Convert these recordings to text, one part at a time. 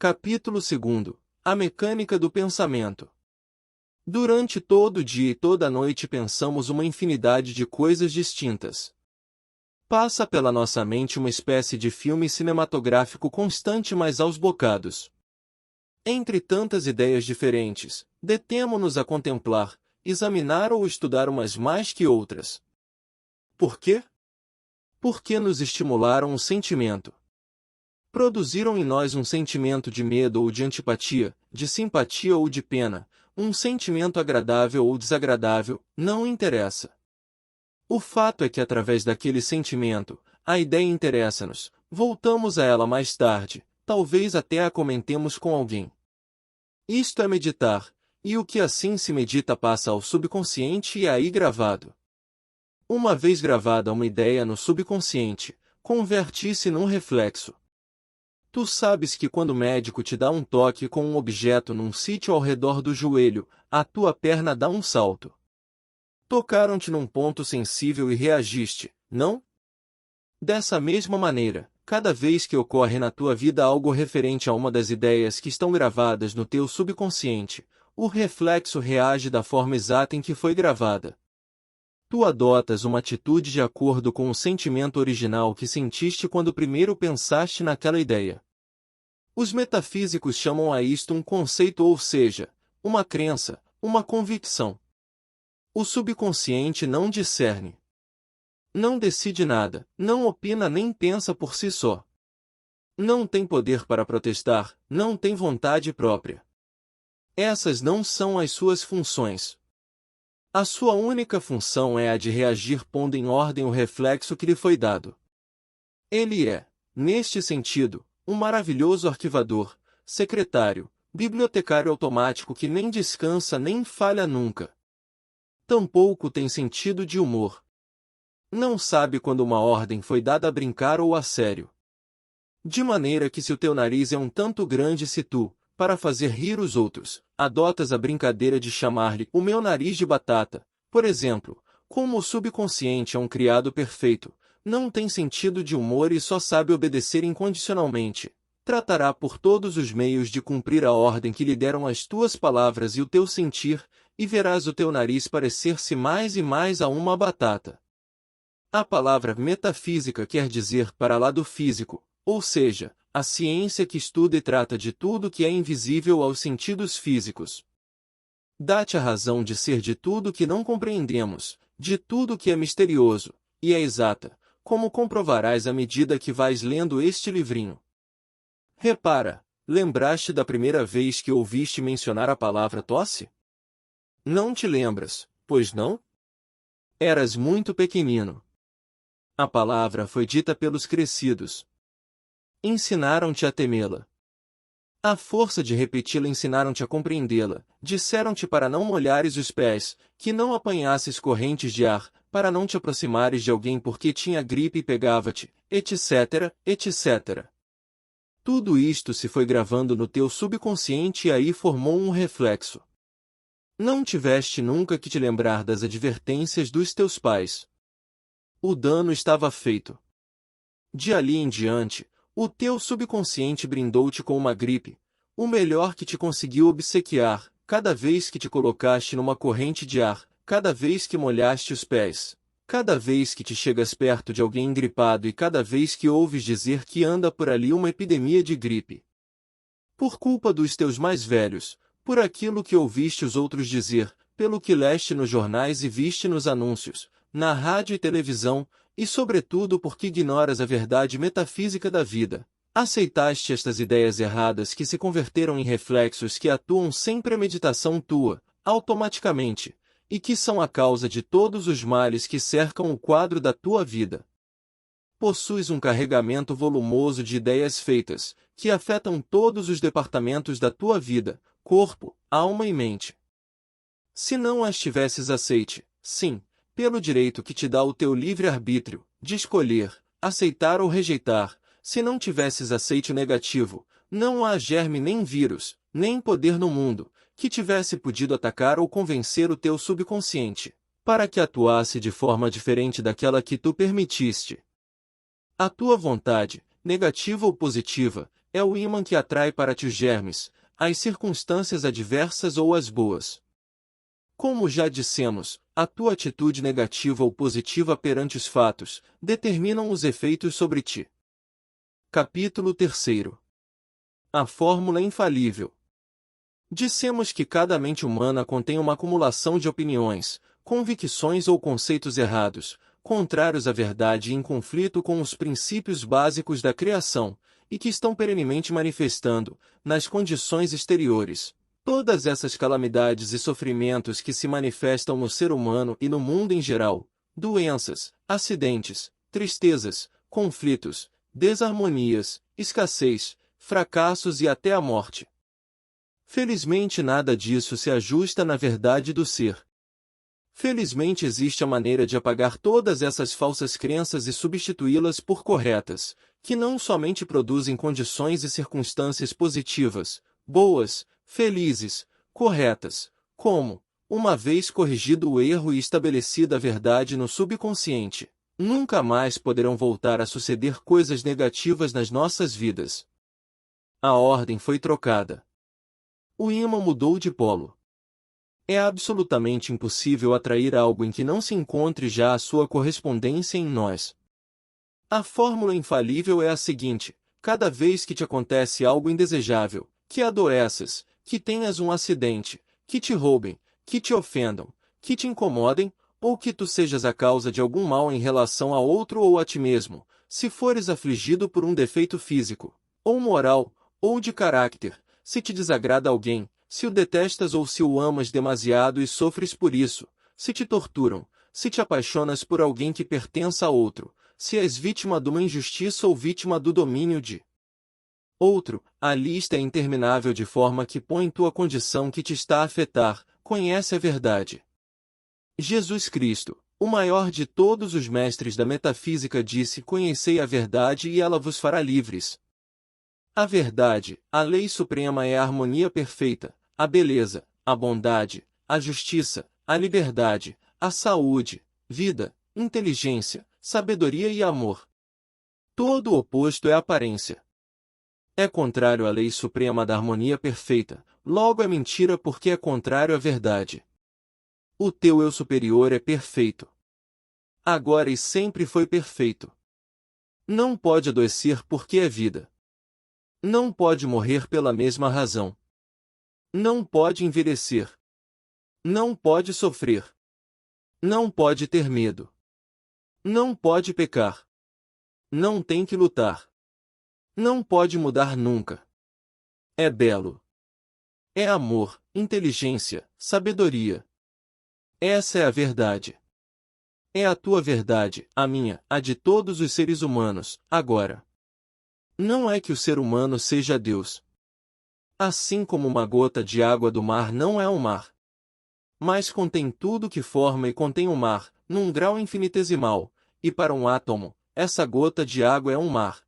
Capítulo 2. A mecânica do pensamento. Durante todo o dia e toda a noite pensamos uma infinidade de coisas distintas. Passa pela nossa mente uma espécie de filme cinematográfico constante, mas aos bocados. Entre tantas ideias diferentes, detemo-nos a contemplar, examinar ou estudar umas mais que outras. Por quê? Porque nos estimularam um sentimento. Produziram em nós um sentimento de medo ou de antipatia, de simpatia ou de pena, um sentimento agradável ou desagradável, não interessa. O fato é que através daquele sentimento, a ideia interessa-nos, voltamos a ela mais tarde, talvez até a comentemos com alguém. Isto é meditar, e o que assim se medita passa ao subconsciente e é aí gravado. Uma vez gravada uma ideia no subconsciente, converte-se num reflexo. Tu sabes que quando o médico te dá um toque com um objeto num sítio ao redor do joelho, a tua perna dá um salto. Tocaram-te num ponto sensível e reagiste, não? Dessa mesma maneira, cada vez que ocorre na tua vida algo referente a uma das ideias que estão gravadas no teu subconsciente, o reflexo reage da forma exata em que foi gravada. Tu adotas uma atitude de acordo com o sentimento original que sentiste quando primeiro pensaste naquela ideia. Os metafísicos chamam a isto um conceito, ou seja, uma crença, uma convicção. O subconsciente não discerne. Não decide nada, não opina nem pensa por si só. Não tem poder para protestar, não tem vontade própria. Essas não são as suas funções. A sua única função é a de reagir pondo em ordem o reflexo que lhe foi dado. Ele é, neste sentido, um maravilhoso arquivador, secretário, bibliotecário automático que nem descansa nem falha nunca. Tampouco tem sentido de humor. Não sabe quando uma ordem foi dada a brincar ou a sério. De maneira que se o teu nariz é um tanto grande, se tu, para fazer rir os outros, adotas a brincadeira de chamar-lhe o meu nariz de batata, por exemplo, como o subconsciente é um criado perfeito, não tem sentido de humor e só sabe obedecer incondicionalmente, tratará por todos os meios de cumprir a ordem que lhe deram as tuas palavras e o teu sentir, e verás o teu nariz parecer-se mais e mais a uma batata. A palavra metafísica quer dizer para lá do físico, ou seja, a ciência que estuda e trata de tudo que é invisível aos sentidos físicos. Dá-te a razão de ser de tudo que não compreendemos, de tudo que é misterioso, e é exata, como comprovarás à medida que vais lendo este livrinho. Repara, lembraste da primeira vez que ouviste mencionar a palavra tosse? Não te lembras, pois não? Eras muito pequenino. A palavra foi dita pelos crescidos. Ensinaram-te a temê-la. À força de repeti-la ensinaram-te a compreendê-la, disseram-te para não molhares os pés, que não apanhasses correntes de ar, para não te aproximares de alguém porque tinha gripe e pegava-te, etc., etc. Tudo isto se foi gravando no teu subconsciente e aí formou um reflexo. Não tiveste nunca que te lembrar das advertências dos teus pais. O dano estava feito. De ali em diante, o teu subconsciente brindou-te com uma gripe, o melhor que te conseguiu obsequiar, cada vez que te colocaste numa corrente de ar, cada vez que molhaste os pés, cada vez que te chegas perto de alguém gripado e cada vez que ouves dizer que anda por ali uma epidemia de gripe. Por culpa dos teus mais velhos, por aquilo que ouviste os outros dizer, pelo que leste nos jornais e viste nos anúncios, na rádio e televisão, e sobretudo porque ignoras a verdade metafísica da vida, aceitaste estas ideias erradas que se converteram em reflexos que atuam sem premeditação tua, automaticamente, e que são a causa de todos os males que cercam o quadro da tua vida. Possuis um carregamento volumoso de ideias feitas, que afetam todos os departamentos da tua vida, corpo, alma e mente. Se não as tivesses aceite, sim, pelo direito que te dá o teu livre-arbítrio, de escolher, aceitar ou rejeitar, se não tivesses aceite o negativo, não há germe nem vírus, nem poder no mundo, que tivesse podido atacar ou convencer o teu subconsciente, para que atuasse de forma diferente daquela que tu permitiste. A tua vontade, negativa ou positiva, é o ímã que atrai para ti os germes, as circunstâncias adversas ou as boas. Como já dissemos, a tua atitude negativa ou positiva perante os fatos determinam os efeitos sobre ti. Capítulo 3. A fórmula infalível. Dissemos que cada mente humana contém uma acumulação de opiniões, convicções ou conceitos errados, contrários à verdade e em conflito com os princípios básicos da criação, e que estão perenemente manifestando, nas condições exteriores, todas essas calamidades e sofrimentos que se manifestam no ser humano e no mundo em geral, doenças, acidentes, tristezas, conflitos, desarmonias, escassez, fracassos e até a morte. Felizmente nada disso se ajusta na verdade do ser. Felizmente existe a maneira de apagar todas essas falsas crenças e substituí-las por corretas, que não somente produzem condições e circunstâncias positivas, boas, felizes, corretas, como, uma vez corrigido o erro e estabelecida a verdade no subconsciente, nunca mais poderão voltar a suceder coisas negativas nas nossas vidas. A ordem foi trocada. O ímã mudou de polo. É absolutamente impossível atrair algo em que não se encontre já a sua correspondência em nós. A fórmula infalível é a seguinte: cada vez que te acontece algo indesejável, que adoeças, que tenhas um acidente, que te roubem, que te ofendam, que te incomodem, ou que tu sejas a causa de algum mal em relação a outro ou a ti mesmo, se fores afligido por um defeito físico, ou moral, ou de caráter, se te desagrada alguém, se o detestas ou se o amas demasiado e sofres por isso, se te torturam, se te apaixonas por alguém que pertença a outro, se és vítima de uma injustiça ou vítima do domínio de outro, a lista é interminável de forma que põe tua condição que te está a afetar, conhece a verdade. Jesus Cristo, o maior de todos os mestres da metafísica, disse: conhecei a verdade e ela vos fará livres. A verdade, a lei suprema, é a harmonia perfeita, a beleza, a bondade, a justiça, a liberdade, a saúde, vida, inteligência, sabedoria e amor. Todo o oposto é aparência. É contrário à lei suprema da harmonia perfeita, logo é mentira porque é contrário à verdade. O teu eu superior é perfeito. Agora e sempre foi perfeito. Não pode adoecer porque é vida. Não pode morrer pela mesma razão. Não pode envelhecer. Não pode sofrer. Não pode ter medo. Não pode pecar. Não tem que lutar. Não pode mudar nunca. É belo. É amor, inteligência, sabedoria. Essa é a verdade. É a tua verdade, a minha, a de todos os seres humanos, agora. Não é que o ser humano seja Deus. Assim como uma gota de água do mar não é o mar. Mas contém tudo que forma e contém o mar, num grau infinitesimal, e para um átomo, essa gota de água é um mar.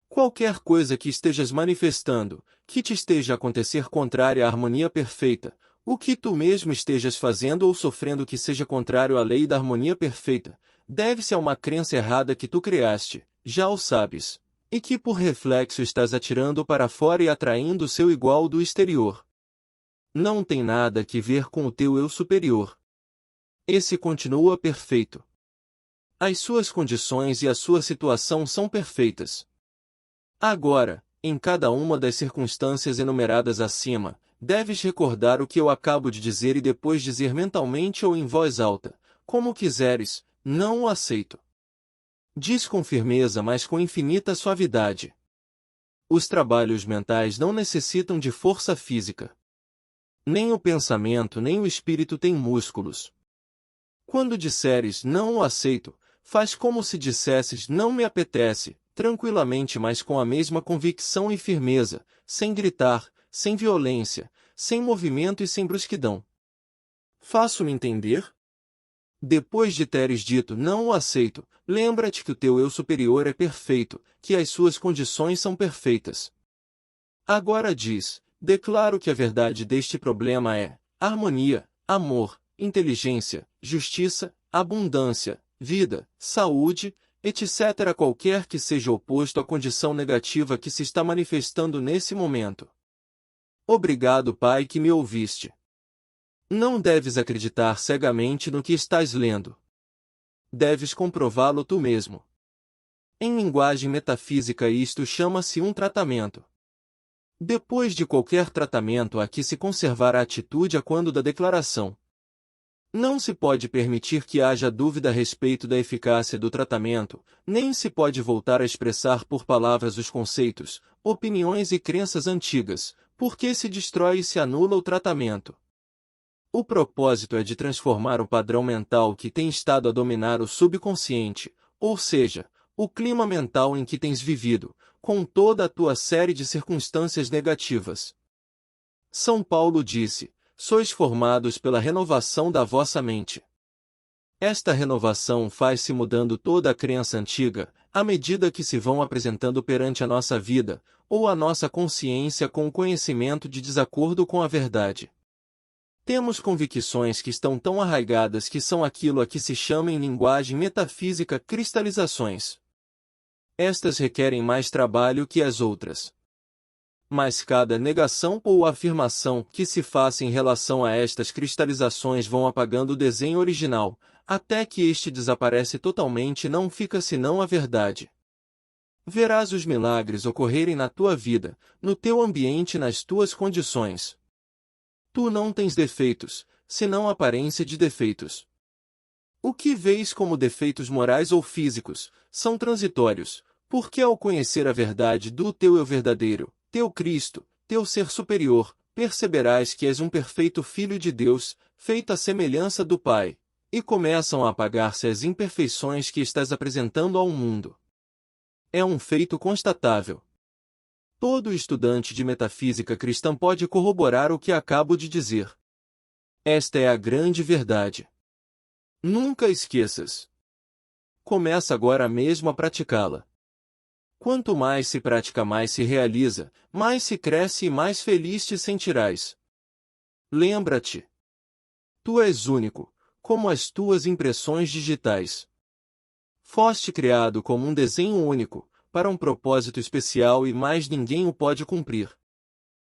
Qualquer coisa que estejas manifestando, que te esteja a acontecer contrária à harmonia perfeita, o que tu mesmo estejas fazendo ou sofrendo que seja contrário à lei da harmonia perfeita, deve-se a uma crença errada que tu criaste, já o sabes, e que por reflexo estás atirando para fora e atraindo o seu igual do exterior. Não tem nada que ver com o teu eu superior. Esse continua perfeito. As suas condições e a sua situação são perfeitas. Agora, em cada uma das circunstâncias enumeradas acima, deves recordar o que eu acabo de dizer e depois dizer mentalmente ou em voz alta, como quiseres: não o aceito. Diz com firmeza, mas com infinita suavidade. Os trabalhos mentais não necessitam de força física. Nem o pensamento nem o espírito têm músculos. Quando disseres não o aceito, faz como se dissesses não me apetece, tranquilamente, mas com a mesma convicção e firmeza, sem gritar, sem violência, sem movimento e sem brusquidão. Faço-me entender? Depois de teres dito não o aceito, lembra-te que o teu eu superior é perfeito, que as suas condições são perfeitas. Agora diz: declaro que a verdade deste problema é harmonia, amor, inteligência, justiça, abundância, vida, saúde, etc. qualquer que seja oposto à condição negativa que se está manifestando nesse momento. Obrigado, Pai, que me ouviste. Não deves acreditar cegamente no que estás lendo. Deves comprová-lo tu mesmo. Em linguagem metafísica isto chama-se um tratamento. Depois de qualquer tratamento há que se conservar a atitude a quando da declaração. Não se pode permitir que haja dúvida a respeito da eficácia do tratamento, nem se pode voltar a expressar por palavras os conceitos, opiniões e crenças antigas, porque se destrói e se anula o tratamento. O propósito é de transformar o padrão mental que tem estado a dominar o subconsciente, ou seja, o clima mental em que tens vivido, com toda a tua série de circunstâncias negativas. São Paulo disse: sois formados pela renovação da vossa mente. Esta renovação faz-se mudando toda a crença antiga, à medida que se vão apresentando perante a nossa vida, ou a nossa consciência com o conhecimento de desacordo com a verdade. Temos convicções que estão tão arraigadas que são aquilo a que se chama em linguagem metafísica cristalizações. Estas requerem mais trabalho que as outras. Mas cada negação ou afirmação que se faça em relação a estas cristalizações vão apagando o desenho original, até que este desaparece totalmente e não fica senão a verdade. Verás os milagres ocorrerem na tua vida, no teu ambiente e nas tuas condições. Tu não tens defeitos, senão aparência de defeitos. O que vês como defeitos morais ou físicos, são transitórios, porque ao conhecer a verdade do teu eu verdadeiro, teu Cristo, teu ser superior, perceberás que és um perfeito Filho de Deus, feito à semelhança do Pai, e começam a apagar-se as imperfeições que estás apresentando ao mundo. É um feito constatável. Todo estudante de metafísica cristã pode corroborar o que acabo de dizer. Esta é a grande verdade. Nunca esqueças. Começa agora mesmo a praticá-la. Quanto mais se pratica, mais se realiza, mais se cresce e mais feliz te sentirás. Lembra-te. Tu és único, como as tuas impressões digitais. Foste criado como um desenho único, para um propósito especial e mais ninguém o pode cumprir.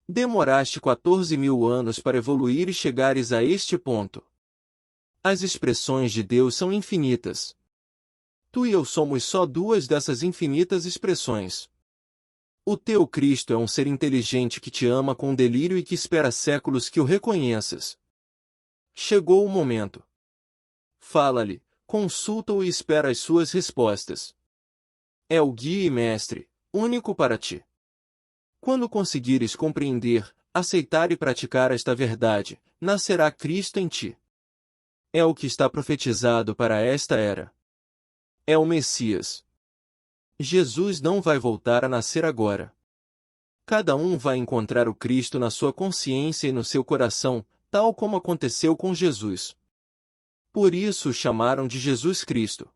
Demoraste 14.000 anos para evoluir e chegares a este ponto. As expressões de Deus são infinitas. Tu e eu somos só duas dessas infinitas expressões. O teu Cristo é um ser inteligente que te ama com delírio e que espera séculos que o reconheças. Chegou o momento. Fala-lhe, consulta-o e espera as suas respostas. É o guia e mestre, único para ti. Quando conseguires compreender, aceitar e praticar esta verdade, nascerá Cristo em ti. É o que está profetizado para esta era. É o Messias. Jesus não vai voltar a nascer agora. Cada um vai encontrar o Cristo na sua consciência e no seu coração, tal como aconteceu com Jesus. Por isso o chamaram de Jesus Cristo.